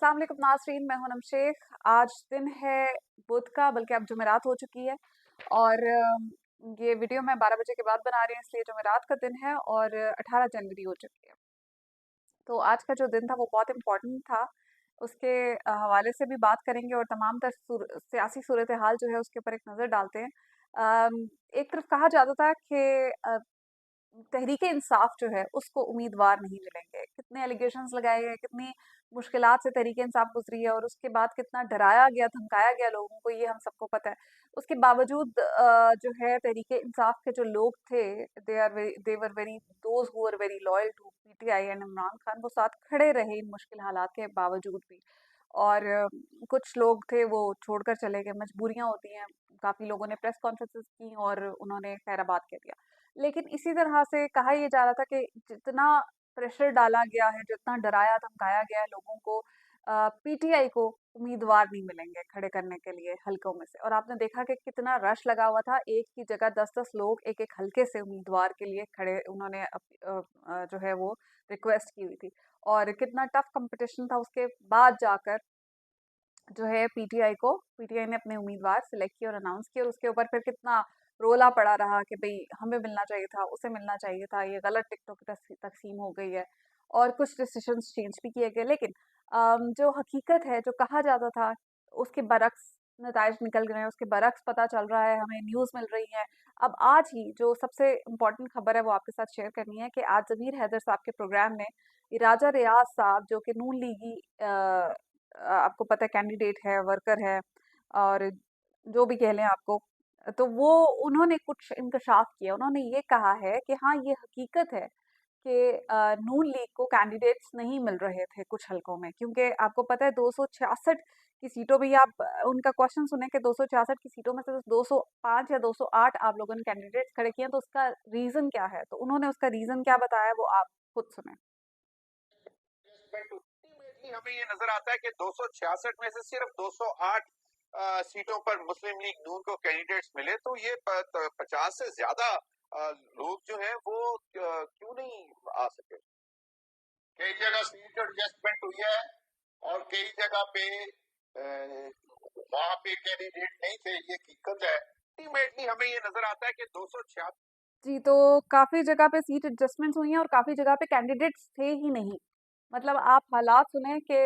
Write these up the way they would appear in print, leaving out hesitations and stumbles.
अस्सलाम वालेकुम नाज़रीन, मैं हूं नम शेख। आज दिन है बुध का, बल्कि अब जुमेरात हो चुकी है। और ये वीडियो मैं 12 बजे के बाद बना रही हूँ, इसलिए जुमेरात का दिन है और 18 जनवरी हो चुकी है। तो आज का जो दिन था वो बहुत इम्पोर्टेंट था। उसके हवाले से भी बात करेंगे और तमाम तर सियासी सूरत हाल जो है उसके ऊपर एक नज़र डालते हैं। एक तरफ कहा जाता था कि तहरीके इंसाफ जो है उसको उम्मीदवार नहीं मिलेंगे। कितने एलिगेशंस लगाए गए, कितनी मुश्किलात से तहरीके इंसाफ गुजरी है और उसके बाद कितना डराया गया, धमकाया गया लोगों को, ये हम सबको पता है। उसके बावजूद जो है तहरीके इंसाफ के जो लोग थे, they were very those who were very loyal to PTI and Imran Khan, वो साथ खड़े रहे इन मुश्किल हालात के बावजूद भी। और कुछ लोग थे वो छोड़कर चले गए, मजबूरियां होती हैं। काफी लोगों ने प्रेस कॉन्फ्रेंसेस की और उन्होंने खैराबाद कह दिया। लेकिन इसी तरह से कहा ये जा रहा था कि जितना प्रेशर डाला गया है, जितना डराया धमकाया गया है लोगों को, पीटीआई को उम्मीदवार नहीं मिलेंगे खड़े करने के लिए हलकों में से। और आपने देखा कि कितना रश लगा हुआ था, एक की जगह 10-10 लोग एक-एक हलके से उम्मीदवार के लिए खड़े, उन्होंने जो है वो रिक्वेस्ट की हुई थी। और कितना टफ कंपटीशन था, उसके बाद जाकर जो है पीटीआई ने अपने उम्मीदवार सिलेक्ट किए और अनाउंस किए। और उसके ऊपर फिर कितना रोला पड़ा रहा कि भाई हमें मिलना चाहिए था, उसे मिलना चाहिए था, ये गलत टिकटों की तकसीम हो गई है। और कुछ डिसीजंस चेंज भी किए गए। लेकिन जो हकीकत है, जो कहा जाता था, उसके बरक्स नताइज निकल गए हैं, उसके बरक्स पता चल रहा है, हमें न्यूज़ मिल रही है। अब आज ही जो सबसे इम्पोर्टेंट खबर है वो आपके साथ शेयर करनी है कि आज ज़मीर हैदर साहब के प्रोग्राम में राजा रियाज साहब, जो कि नून लीगी आपको पता है कैंडिडेट है, वर्कर है, और जो भी कह लें आपको, तो वो उन्होंने कुछ इंकशाफ किया। उन्होंने ये कहा है कि हाँ, ये हकीकत है कि नून लीग को कैंडिडेट्स नहीं मिल रहे थे कुछ हलकों में, क्योंकि आपको पता है 266 की सीटों पे ही आप उनका क्वेश्चन सुने कि 266 की सीटों में से 205 या 208 आप लोगों ने कैंडिडेट्स खड़े किए हैं, तो उसका रीजन क्या है? तो उन्होंने उसका रीजन क्या बताया वो आप खुद सुने। अल्टीमेटली हमें ये नजर आता है कि 266 में से सिर्फ 208 सीटों पर मुस्लिम लीग नून को कैंडिडेट्स मिले, तो ये 50 से ज्यादा लोग जो हैं वो क्यों नहीं आ सके। कई जगह सीट एडजस्टमेंट हुई है और कई जगह पे वहां पे कैंडिडेट नहीं थे, ये हकीकत है। अल्टीमेटली हमें ये नजर आता है कि 266। जी, तो काफ़ी जगह पे सीट एडजस्टमेंट्स हुई हैं और काफ़ी जगह पे कैंडिडेट्स थे ही नहीं। मतलब आप हालात सुने कि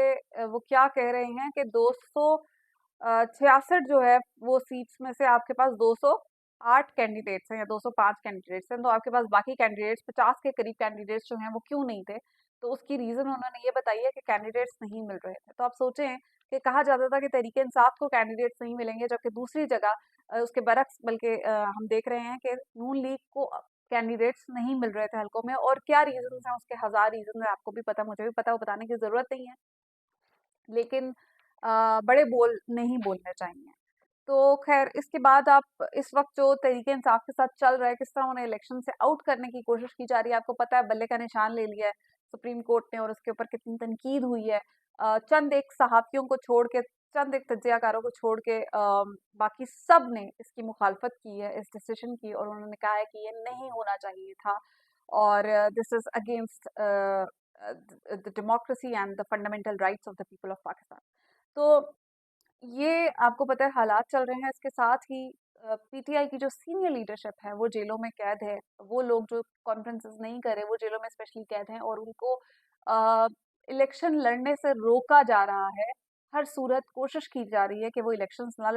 वो क्या कह रहे हैं कि 266 जो है वो सीट्स में से आपके पास 208 कैंडिडेट्स हैं या 205 कैंडिडेट्स हैं, तो आपके पास बाकी कैंडिडेट्स 50 के करीब कैंडिडेट्स जो हैं वो क्यों नहीं थे? तो उसकी रीज़न उन्होंने ये बताई है कि कैंडिडेट्स नहीं मिल रहे थे। तो आप सोचें कि कहा जाता था कि तहरीक इंसाफ को कैंडिडेट्स नहीं मिलेंगे, जबकि दूसरी जगह उसके बरक्स, बल्कि हम देख रहे हैं कि नून लीग को कैंडिडेट्स नहीं मिल रहे थे हलकों में। और क्या रीजंस हैं, उसके हजार रीजन है, आपको भी पता, मुझे भी पता, वो बताने की जरूरत नहीं है। लेकिन बड़े बोल नहीं बोलने चाहिए। तो खैर, इसके बाद आप इस वक्त जो तरीके इंसाफ के साथ चल रहा है, किस तरह उन्हें इलेक्शन से आउट करने की कोशिश की जा रही है, आपको पता है बल्ले का निशान ले लिया है सुप्रीम कोर्ट ने और उसके ऊपर कितनी तनकीद हुई है। चंद एक सहाफ़ियों को छोड़ के, चंद एक तज्जियाकारों को छोड़ के बाकी सब ने इसकी मुखालफत की है, इस डिसीजन की, और उन्होंने कहा है कि ये नहीं होना चाहिए था। और this is against the democracy and the fundamental rights of the people of Pakistan. तो ये आपको पता है हालात चल रहे हैं। इसके साथ ही पीटीआई की जो सीनियर लीडरशिप है वो जेलों में कैद है। वो लोग जो कॉन्फ्रेंसेस नहीं करे वो जेलों में स्पेशली कैद हैं, और उनको इलेक्शन लड़ने से रोका जा रहा है। हर सूरत कोशिश की जा रही है कि वो इलेक्शंस ना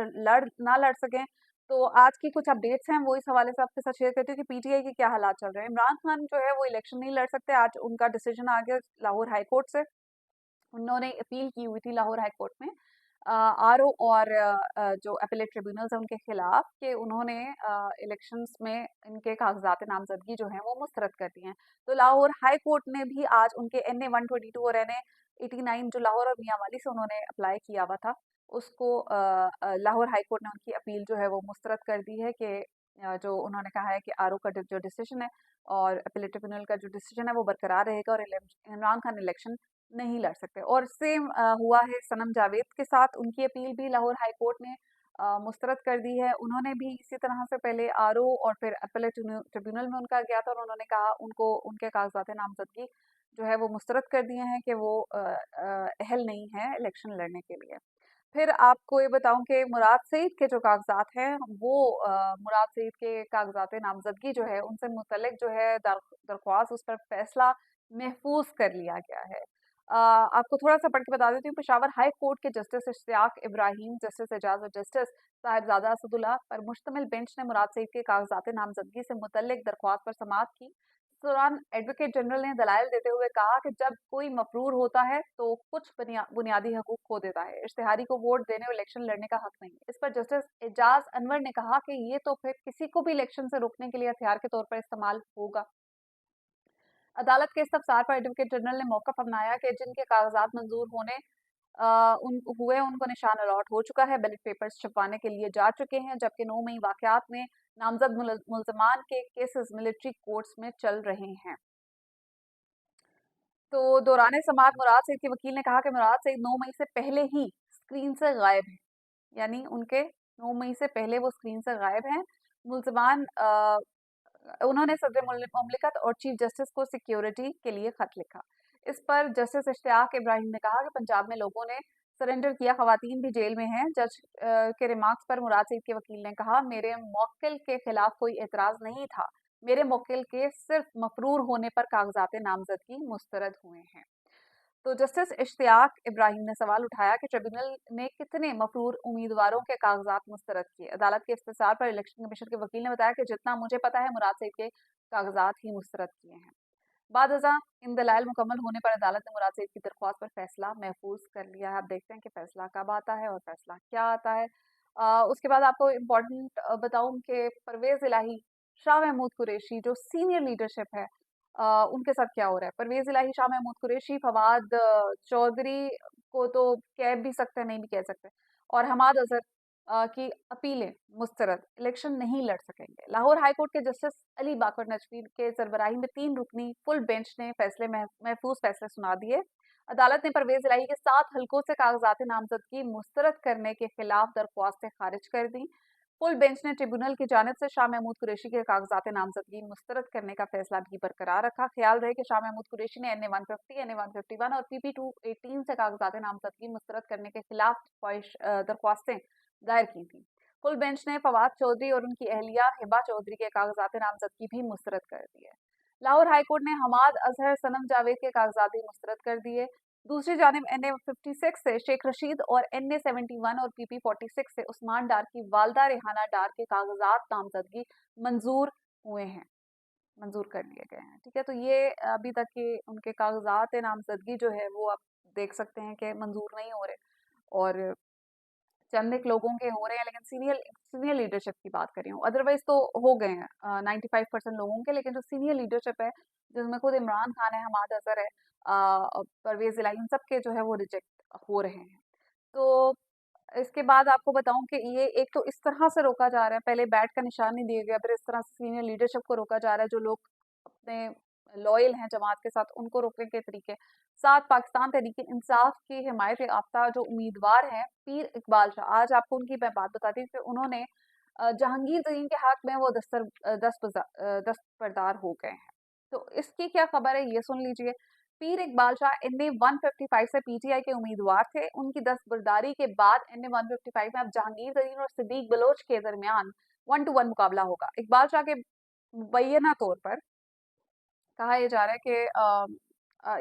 लड़ सकें। तो आज की कुछ अपडेट्स हैं, वो इस हवाले से आपके साथ शेयर करती हूँ कि पीटीआई के क्या हालात चल रहे हैं। इमरान खान जो है वो इलेक्शन नहीं लड़ सकते। आज उनका डिसीजन आ गया लाहौर हाई कोर्ट से। उन्होंने अपील की हुई थी लाहौर हाई कोर्ट में आरओ और जो अपीलेट ट्रिब्यूनल्स हैं उनके खिलाफ, कि उन्होंने इलेक्शंस में इनके कागजात नामजदगी जो हैं वो मुस्तरद कर दिए हैं। तो लाहौर हाई कोर्ट ने भी आज उनके एन ए 122 और एन ए 89 जो लाहौर और मियांवाली से उन्होंने अप्लाई किया हुआ था, उसको लाहौर हाई कोर्ट ने उनकी अपील जो है वो मुस्तरद कर दी है कि जो उन्होंने कहा है कि आरओ का जो डिसीजन है और अपीलेट ट्रिब्यूनल का जो डिसीजन है वो बरकरार रहेगा और इमरान खान इलेक्शन नहीं लड़ सकते। और सेम हुआ है सनम जावेद के साथ, उनकी अपील भी लाहौर हाई कोर्ट ने मुस्तरद कर दी है। उन्होंने भी इसी तरह से पहले आरओ और फिर अपीलेट ट्रिब्यूनल में उनका गया था और उन्होंने कहा, उनको उनके कागजात नामजदगी जो है वो मुस्तरद कर दिए हैं कि वो अहल नहीं है इलेक्शन लड़ने के लिए। फिर आपको ये बताऊं कि मुराद सईद के जो कागजात हैं वो मुराद सईद के कागजात नामजदगी जो है उनसे मुतल्लिक जो है दरख्वास्त उस पर फैसला महफूज कर लिया गया है। आपको थोड़ा सा पढ़ के बता देती हूँ। पेशावर हाई कोर्ट के जस्टिस इश्तियाक इब्राहिम, जस्टिस एजाज और जस्टिस साहिबजादा असदुल्ला पर मुश्तमिल बेंच ने मुराद सईद के कागजात नामजदगी से मुतल्लिक दरख्वास्त पर समाअत की। इस दौरान एडवोकेट जनरल ने दलाइल देते हुए कहा कि जब कोई मफरूर होता है तो कुछ बुनियादी हकूक खो देता है। इश्तिहारी को वोट देने और इलेक्शन लड़ने का हक नहीं है। इस पर जस्टिस एजाज अनवर ने कहा कि ये तो फिर किसी को भी इलेक्शन से रोकने के लिए हथियार के तौर पर इस्तेमाल होगा। अदालत के इस्तफसार पर एडवोकेट जनरल ने मौकफ अपनाया कि जिनके कागजात मंजूर होने उन हुए उनको निशान अलॉट हो चुका है, बैलेट पेपर्स छपवाने के लिए जा चुके हैं, जबकि 9 मई वाकयात में नामजद मुल्जमान के केसेस मिलिट्री कोर्ट्स में चल रहे हैं। तो दौरान समाअत मुराद सईद के वकील ने कहा कि मुराद सईद 9 मई से पहले ही स्क्रीन से गायब हैं, यानी उनके 9 मई से पहले वो स्क्रीन से गायब हैं। मुल्जमान उन्होंने सदर मुमलिकत और चीफ जस्टिस को सिक्योरिटी के लिए खत लिखा। इस पर जस्टिस इश्तियाक इब्राहिम ने कहा कि पंजाब में लोगों ने सरेंडर किया, खवातीन भी जेल में हैं। जज के रिमार्क्स पर मुराद सईद के वकील ने कहा, मेरे मौक्किल के खिलाफ कोई एतराज नहीं था, मेरे मौक्किल के सिर्फ मफरूर होने पर कागजात नामजदगी मुस्तरद हुए हैं। तो जस्टिस इश्तियाक इब्राहिम ने सवाल उठाया कि ट्रिब्यूनल ने कितने मफरूर उम्मीदवारों के कागजात मुस्तरद किए। अदालत के इफ्तिसार पर इलेक्शन कमीशन के वकील ने बताया कि जितना मुझे पता है मुराद सईद के कागजात ही मुस्तरद किए हैं। बाद अज़ां इन दलाइल मुकम्मल होने पर अदालत ने मुराद सईद की दरख्वास्त पर फैसला महफूज कर लिया है। आप देखते हैं कि फैसला कब आता है और फैसला क्या आता है। उसके बाद आपको इम्पोर्टेंट बताऊं कि परवेज इलाही, शाह महमूद कुरैशी जो सीनियर लीडरशिप है, उनके साथ क्या हो रहा है। परवेज इलाही, शाह महमूद कुरैशी, फवाद चौधरी को तो कह भी सकते हैं, नहीं भी कह सकते, और हमाद अजहर की अपीलें मुस्तरद, इलेक्शन नहीं लड़ सकेंगे। लाहौर हाई कोर्ट के जस्टिस अली बाकर नजवी के सरबराही में 3 रुकनी फुल बेंच ने फैसले महफूज फैसले सुना दिए। अदालत ने परवेज इलाही के 7 हलकों से कागजात नामजदगी मुस्तरद करने के खिलाफ दरख्वास्तें खारिज कर दी। फुल बेंच ने ट्रिब्यूनल की जानिब से शाह महमूद कुरैशी के कागजात नामजदगी मुस्तरद करने का फैसला भी बरकरार रखा। ख्याल रहे कि शाह महमूद कुरैशी ने NA 150, NA 151 और PP 218 से कागजात नामजदगी मुस्तरद करने के खिलाफ दरख्वास्तें दायर की थी। फुल बेंच ने फवाद चौधरी और उनकी अहलिया हिबा चौधरी के कागजात नामजदगी भी मुस्तरद कर दिए। लाहौर हाई कोर्ट ने हमाद अजहर, सनम जावेद के कागजात भी मुस्तरद कर दिए। दूसरी जानिब NA 56 से शेख रशीद और NA 71 और PP 46 से उस्मान डार की वालदा रेहाना डार के कागजात नामजदगी मंजूर हुए हैं, मंजूर कर लिए गए हैं। ठीक है, तो ये अभी तक के उनके कागजात नामजदगी जो है वो आप देख सकते हैं कि मंजूर नहीं हो रहे, और चंद एक लोगों के हो रहे हैं, लेकिन सीनियर सीनियर लीडरशिप की बात कर रही हूँ, अदरवाइज तो हो गए हैं 95% लोगों के। लेकिन जो सीनियर लीडरशिप है, जिसमें खुद इमरान खान है, हमाद अजहर है, परवेज इलाही, इन सब के जो है वो रिजेक्ट हो रहे हैं। तो इसके बाद आपको बताऊं कि ये एक तो इस तरह से रोका जा रहा है, पहले बैट का निशान नहीं दिया गया, फिर इस तरह से सीनियर लीडरशिप को रोका जा रहा है, जो लोग अपने लॉयल हैं जमात के साथ उनको रोकने के तरीके। साथ पाकिस्तान तहरीक इंसाफ की हिमायत याफ्ता जो उम्मीदवार हैं पीर इकबाल शाह, आज आपको उनकी मैं बात बताती हूँ कि उन्होंने जहांगीर तरीन के हक में वो दस्तबरदार हो गए हैं। तो इसकी क्या खबर है ये सुन लीजिए। पीर इकबाल शाह NA 155 से PTI के उम्मीदवार थे। उनकी दस्तबरदारी के बाद NA 155 में अब जहांगीर तरीन और सिद्दीक बलोच के दरमियान 1 to 1 मुकाबला होगा। इकबाल शाह के मुबैना तौर पर कहा यह जा रहा है कि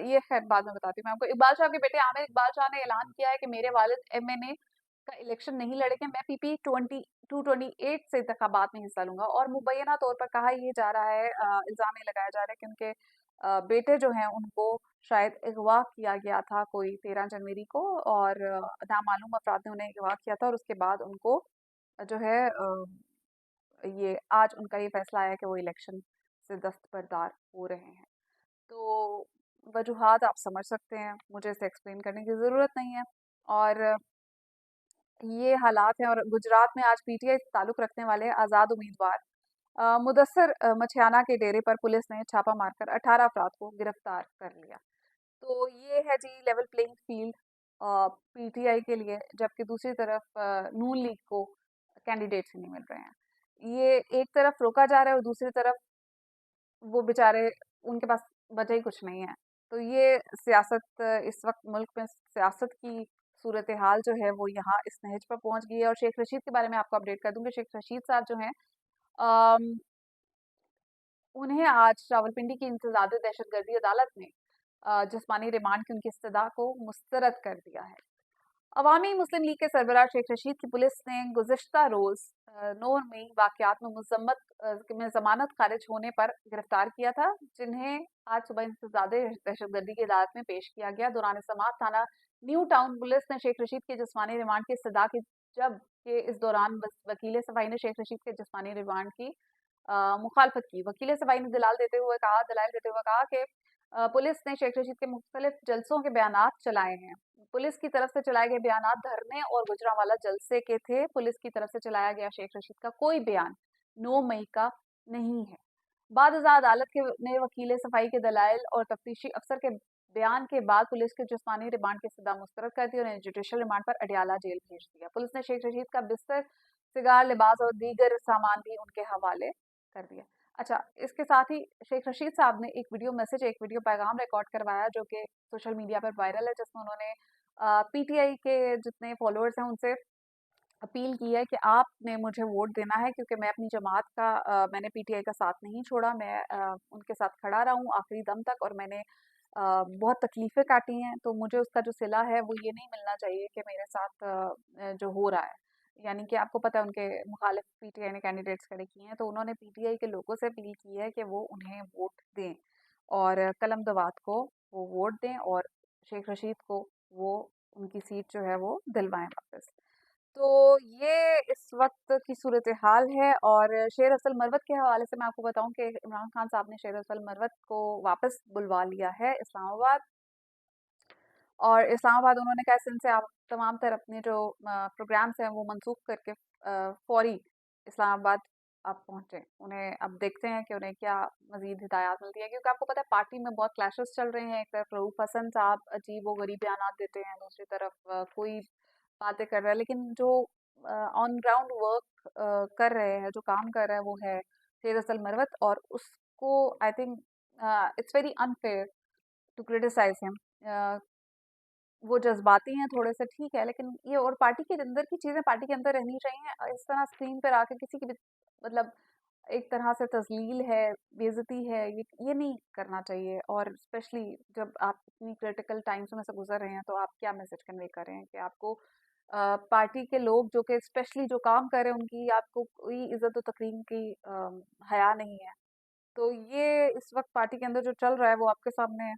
ये खैर बाद में बताती हूँ मैं आपको। इकबाल शाह के बेटे आमिर इकबाल शाह ने ऐलान किया है कि मेरे वालिद MNA का इलेक्शन नहीं लड़ेंगे, मैं PP 228 से इंतखाबात में हिस्सा लूंगा। और मुबैना तौर पर कहा यह जा रहा है, इल्जाम ये लगाया जा रहा है कि उनके बेटे जो हैं उनको शायद अगवा किया गया था कोई 13 जनवरी को, और नामालूम अफराद ने उन्हें अगवा किया था, और उसके बाद उनको जो है ये आज उनका ये फैसला आया कि वो इलेक्शन से दस्तबरदार हो रहे हैं। तो वजूहात आप समझ सकते हैं, मुझे इसे एक्सप्लेन करने की ज़रूरत नहीं है। और ये हालात हैं। और गुजरात में आज PTI से ताल्लुक़ रखने वाले आज़ाद उम्मीदवार मुदस्सर मछियाना के डेरे पर पुलिस ने छापा मारकर 18 अफराद को गिरफ्तार कर लिया। तो ये है जी लेवल प्लेइंग फील्ड PTI के लिए, जबकि दूसरी तरफ नून लीग को कैंडिडेट्स ही नहीं मिल रहे हैं। ये एक तरफ रोका जा रहा है और दूसरी तरफ वो बेचारे, उनके पास वजह ही कुछ नहीं है। तो ये सियासत इस वक़्त मुल्क में सियासत की सूरत-ए-हाल जो है वो यहाँ इस नहज पर पहुँच गई है और शेख रशीद के बारे में आपको अपडेट कर दूँ कि शेख रशीद साहब जो हैं अम, उन्हें आज रावलपिंडी की इंसदाद दहशतगर्दी अदालत ने जिस्मानी रिमांड की उनकी इस्तदा को मुस्तरद कर दिया है। अवामी मुस्लिम लीग के सरबराह शेख रशीद की पुलिस ने गुज़िश्ता रोज़ 9 मई वाक़यात में में ज़मानत ख़ारिज होने पर गिरफ्तार किया था, जिन्हें आज सुबह इंसदाद दहशतगर्दी की अदालत में पेश किया गया। दौरान समाअत थाना न्यू टाउन पुलिस ने शेख रशीद के जिस्मानी रिमांड की इस्तदा की, जबकि इस दौरान वकील सफ़ाई ने शेख रशीद के जिस्मानी रिमांड की मुखालफत की। वकील सफ़ाई ने दलाइल देते हुए कहा कि पुलिस ने शेख रशीद के मुख्तलिफ जलसों के बयानात चलाए हैं। पुलिस की तरफ से चलाए गए बयानात धरने और गुजरांवाला जलसे के थे। पुलिस की तरफ से चलाया गया शेख रशीद का कोई बयान 9 मई का नहीं है। बादअज़ां अदालत ने वकील सफ़ाई के दलाइल और तफ्तीशी अफसर के बयान के बाद पुलिस के जिस्मानी रिमांड की सदा मुस्तरद कर दी और उन्हें जुडिशल रिमांड पर अडियाला जेल भेज दिया। पुलिस ने शेख रशीद का बिस्तर, सिगार, लिबास और दीगर सामान भी उनके हवाले कर दिया। अच्छा, इसके साथ ही शेख रशीद साहब ने एक वीडियो पैगाम रिकॉर्ड करवाया जो कि सोशल मीडिया पर वायरल है, जिसमें उन्होंने पीटीआई के जितने फॉलोअर्स हैं उनसे अपील की है कि आपने मुझे वोट देना है क्योंकि मैं अपनी जमात का मैंने पीटीआई का साथ नहीं छोड़ा। मैं उनके साथ खड़ा रहा हूँ आखिरी दम तक और मैंने बहुत तकलीफ़ें काटी हैं, तो मुझे उसका जो सिला है वो ये नहीं मिलना चाहिए कि मेरे साथ जो हो रहा है। यानी कि आपको पता है उनके मुखालिफ पीटीआई ने कैंडिडेट्स खड़े किए हैं, तो उन्होंने पीटीआई के लोगों से अपील की है कि वो उन्हें वोट दें और कलम दवात को वो वोट दें और शेख रशीद को वो उनकी सीट जो है वो दिलवाएँ वापस। तो ये इस वक़्त की सूरत-ए-हाल है और शेर असल मरवत के हवाले से मैं आपको बताऊँ कि इमरान खान साहब ने शेर असल मरवत को वापस बुलवा लिया है इस्लामाबाद। और इस्लामाबाद उन्होंने कहा सिंध से आप तमाम तर अपने जो प्रोग्राम्स हैं वो मनसूख करके फ़ौरी इस्लामाबाद आप पहुँचे। उन्हें अब देखते हैं कि उन्हें क्या मज़ीद हिदायत मिलती है क्योंकि आपको पता है पार्टी में बहुत क्लैशेस चल रहे हैं। एक तरफ रऊफ़ हसन साहब अजीब-ओ-गरीब बयानात देते हैं, दूसरी तरफ कोई बातें कर रहा है। लेकिन जो ऑन ग्राउंड वर्क कर रहे हैं, जो काम कर रहा है वो है शेर असल मरवत और उसको I think it's very unfair to criticize him. वो जज़्बाती हैं थोड़े से ठीक है, लेकिन ये और पार्टी के अंदर की चीज़ें पार्टी के अंदर रहनी चाहिए। इस तरह स्क्रीन पर आके किसी की भी मतलब एक तरह से तज़लील है, बेइज़्ज़ती है, ये नहीं करना चाहिए और स्पेशली जब आप इतनी क्रिटिकल टाइम्स में से गुज़र रहे हैं, तो आप क्या मैसेज कन्वे कर रहे हैं कि आपको पार्टी के लोग जो कि स्पेशली जो काम कर रहे हैं, उनकी आपको कोई इज़्ज़त और तकरीम की हया नहीं है। तो ये इस वक़्त पार्टी के अंदर जो चल रहा है, वो आपके सामने है।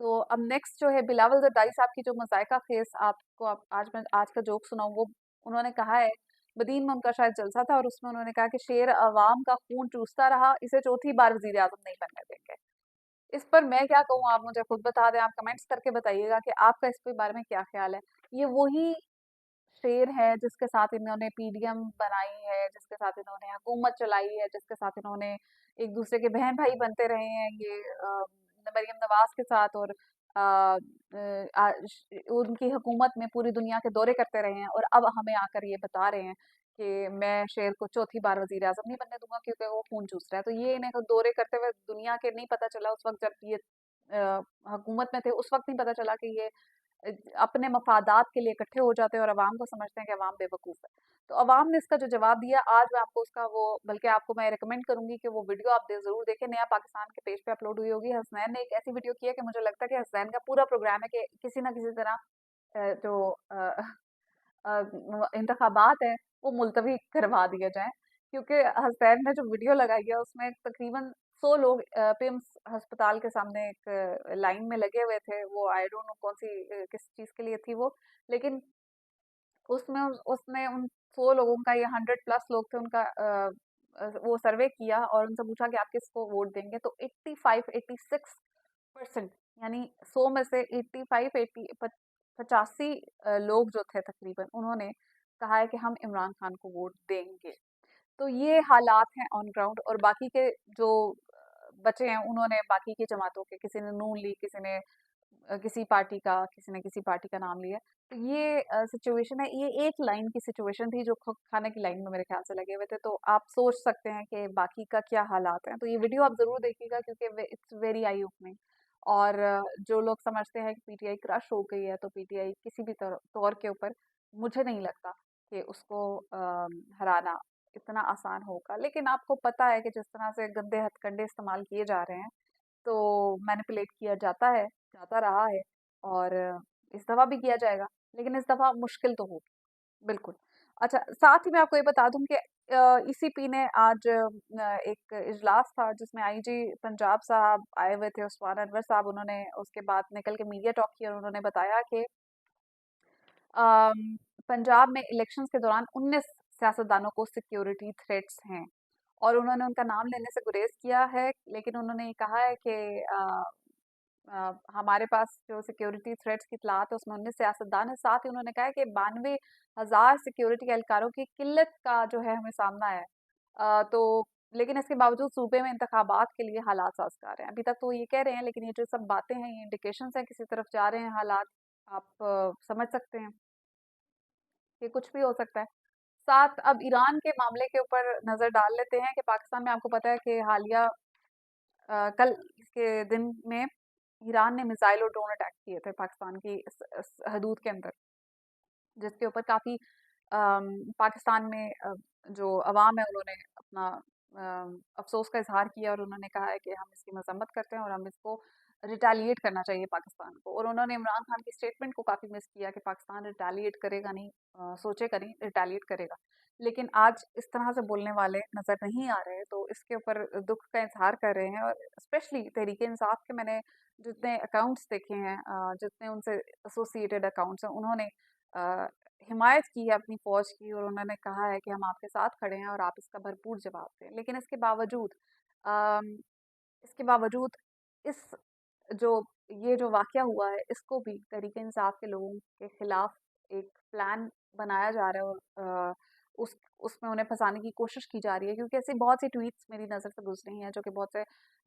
तो अब नेक्स्ट जो है बिलावल जरदारी साहब की जो मज़ायका ख़ेज़ आपको आज का जोक सुनाऊँ वो उन्होंने कहा है, बदीन में उनका शायद जलसा था और उसमें उन्होंने कहा कि शेर अवाम का खून चूसता रहा, इसे चौथी बार वज़ीर-ए-आज़म नहीं बनने देंगे। इस पर मैं क्या कहूँ आप मुझे खुद बता दें, आप कमेंट्स करके बताइएगा कि आपका इसके बारे में क्या ख़्याल है? ये वही शेर है जिसके साथ इन्होंने पीडीएम बनाई है, जिसके साथ इन्होंने हुकूमत चलाई है, जिसके साथ इन्होंने एक-दूसरे के बहन-भाई बनते रहे हैं ये मरियम नवाज़ के साथ और उनकी हुकूमत में पूरी दुनिया के दौरे करते रहे हैं और अब हमें आकर ये बता रहे हैं कि मैं शेर को चौथी बार वज़ीर-ए-आज़म नहीं बनने दूँगा क्योंकि वो खून चूस रहा है। तो ये इन्हें दौरे करते हुए दुनिया के नहीं पता चला उस वक़्त जब ये हुकूमत में थे, उस वक़्त नहीं पता चला कि ये अ, अपने मफादात के लिए इकट्ठे हो जाते हैं और अवाम को समझते हैं कि अवाम बेवकूफ़ है। तो अवाम ने इसका जो जवाब दिया आज मैं आपको उसका वो बल्कि आपको मैं रिकमेंड करूँगी कि वो वीडियो आप दे ज़रूर देखें, नया पाकिस्तान के पेज पे अपलोड हुई होगी। हसनैन ने एक ऐसी वीडियो की है कि मुझे लगता है कि हसनैन का पूरा प्रोग्राम है कि किसी न किसी तरह जो इंतखाबात हैं वो मुलतवी करवा दिए जाएँ क्योंकि हसनैन ने जो वीडियो लगाई है उसमें तकरीबन 100 लोग पिम्स अस्पताल के सामने एक लाइन में लगे हुए थे। वो आई डोंट नो किस चीज़ के लिए थी वो, लेकिन उसमें उसने उन 100 लोगों का या 100 प्लस लोग थे उनका वो सर्वे किया और उनसे पूछा कि आप किसको वोट देंगे तो 85-86% यानी 100 में से 85 80 85 लोग जो थे तकरीबन उन्होंने कहा है कि हम इमरान खान को वोट देंगे। तो ये हालात हैं ऑन ग्राउंड और बाकी के जो बचे हैं उन्होंने बाकी की जमातों के किसी ने नून लीग, किसी ने किसी पार्टी का, किसी ने किसी पार्टी का नाम लिया। तो ये सिचुएशन है, ये एक लाइन की सिचुएशन थी जो खाने की लाइन में मेरे ख्याल से लगे हुए थे। तो आप सोच सकते हैं कि बाकी का क्या हालात हैं। तो ये वीडियो आप ज़रूर देखिएगा क्योंकि इट्स वेरी आई ओपनिंग और जो लोग समझते हैं कि पीटीआई क्रश हो गई है, तो पीटीआई किसी भी तौर के ऊपर मुझे नहीं लगता कि उसको हराना इतना आसान होगा। लेकिन आपको पता है कि जिस तरह से गंदे हथकंडे इस्तेमाल किए जा रहे हैं, तो मैनिपुलेट किया जाता है, जाता रहा है, और इस दफ़ा भी किया जाएगा, लेकिन इस दफ़ा मुश्किल तो होगी, बिल्कुल। अच्छा, साथ ही मैं आपको ये बता दूँ कि ईसीपी ने आज एक इजलास था जिसमें आईजी पंजाब साहब आए हुए थे, उस्मान अनवर साहब, उन्होंने उसके बाद निकल के मीडिया टॉक किया और उन्होंने बताया कि पंजाब में इलेक्शंस के दौरान 19 सियासतदानों को सिक्योरिटी थ्रेट्स हैं, और उन्होंने उनका नाम लेने से गुरेज किया है, लेकिन उन्होंने ये कहा है कि हमारे पास जो सिक्योरिटी थ्रेट्स की इतलात है उसमें 19 सियासतदान है। साथ ही उन्होंने कहा है कि 92,000 सिक्योरिटी एहलकारों की किल्लत का जो है हमें सामना है। तो लेकिन इसके बावजूद सूबे में इंतखाबात के लिए हालात साजगार हैं। अभी तक तो ये कह रहे हैं, लेकिन ये जो सब बातें हैं, ये इंडिकेशंस हैं किसी तरफ जा रहे हैं हालात। आप समझ सकते हैं कि कुछ भी हो सकता है। साथ अब ईरान के मामले के ऊपर नज़र डाल लेते हैं कि पाकिस्तान में आपको पता है कि हालिया कल के दिन में ईरान ने मिसाइल और ड्रोन अटैक किए थे पाकिस्तान की हदूद के अंदर, जिसके ऊपर काफ़ी पाकिस्तान में जो अवाम है उन्होंने अपना अफसोस का इजहार किया, और उन्होंने कहा है कि हम इसकी मजम्मत करते हैं और हम इसको रिटेलिएट करना चाहिए पाकिस्तान को। और उन्होंने इमरान खान की स्टेटमेंट को काफ़ी मिस किया कि पाकिस्तान रिटेलिएट करेगा नहीं, सोचेगा नहीं, रिटेलिएट करेगा। लेकिन आज इस तरह से बोलने वाले नज़र नहीं आ रहे, तो इसके ऊपर दुख का इजहार कर रहे हैं। और स्पेशली तहरीक इंसाफ के मैंने जितने अकाउंट्स देखे हैं, जितने उनसे एसोसिएटेड अकाउंट्स हैं, उन्होंने अ, हिमायत की है अपनी फ़ौज की, और उन्होंने कहा है कि हम आपके साथ खड़े हैं और आप इसका भरपूर जवाब दें। लेकिन अम, इसके बावजूद इस जो ये जो वाक़या हुआ है, इसको भी तहरीक-ए-इंसाफ के लोगों के खिलाफ एक प्लान बनाया जा रहा है, और उसमें उन्हें फँसाने की कोशिश की जा रही है, क्योंकि ऐसी बहुत सी ट्वीट्स मेरी नज़र से गुज़री हैं, जो कि बहुत से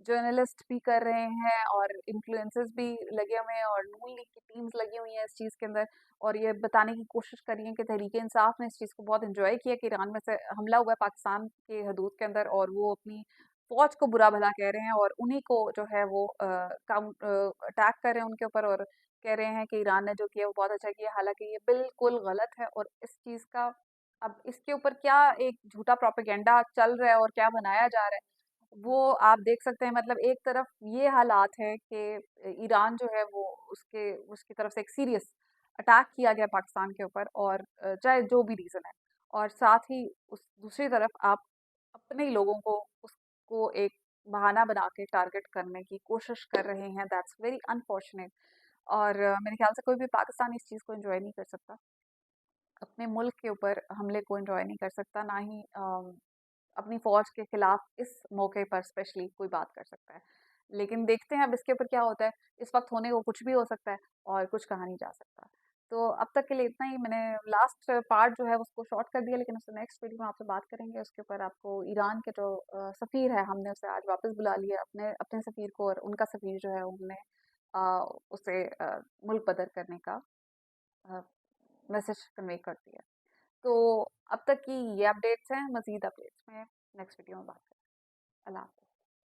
जर्नलिस्ट भी कर रहे हैं और इन्फ्लुएंसर्स भी लगे हुए हैं और नून लीग की टीम्स लगी हुई हैं इस चीज़ के अंदर, और ये बताने की कोशिश कर रही हैं कि तहरीक-ए-इंसाफ ने इस चीज़ को बहुत एन्जॉय किया कि ईरान में से हमला हुआ है पाकिस्तान के हदूद के अंदर, और वो अपनी फ़ौज को बुरा-भला कह रहे हैं, और उन्हीं को जो है वो अटैक कर रहे हैं उनके ऊपर, और कह रहे हैं कि ईरान ने जो किया वो बहुत अच्छा किया। हालाँकि ये बिल्कुल गलत है, और इस चीज़ का अब इसके ऊपर क्या एक झूठा प्रोपेगेंडा चल रहा है और क्या बनाया जा रहा है, वो आप देख सकते हैं। मतलब एक तरफ ये हालात है कि ईरान जो है वो उसके उसकी तरफ से एक सीरियस अटैक किया गया पाकिस्तान के ऊपर, और चाहे जो भी रीज़न है, और साथ ही उस दूसरी तरफ आप अपने ही लोगों को उसको एक बहाना बना के टारगेट करने की कोशिश कर रहे हैं। दैट्स वेरी अनफॉर्चुनेट, और मेरे ख्याल से कोई भी पाकिस्तानी इस चीज़ को एंजॉय नहीं कर सकता, अपने मुल्क के ऊपर हमले को एंजॉय नहीं कर सकता, ना ही अपनी फ़ौज के खिलाफ इस मौके पर स्पेशली कोई बात कर सकता है। लेकिन देखते हैं अब इसके ऊपर क्या होता है। इस वक़्त होने को कुछ भी हो सकता है और कुछ कहा नहीं जा सकता। तो अब तक के लिए इतना ही। मैंने लास्ट पार्ट जो है उसको शॉर्ट कर दिया, लेकिन उससे नेक्स्ट वीडियो में आपसे बात करेंगे। उसके ऊपर आपको ईरान के जो सफ़ीर है, हमने उसे आज वापस बुला लिया, अपने अपने सफ़ीर को, और उनका सफ़ीर जो है उन्होंने उसे मुल्क बदर करने का अ, मैसेज कन्वे कर दिया। तो अब तक की ये अपडेट्स हैं, मज़ीद अपडेट्स में नेक्स्ट वीडियो में बात करें। अल्लाह हाफ़िज़।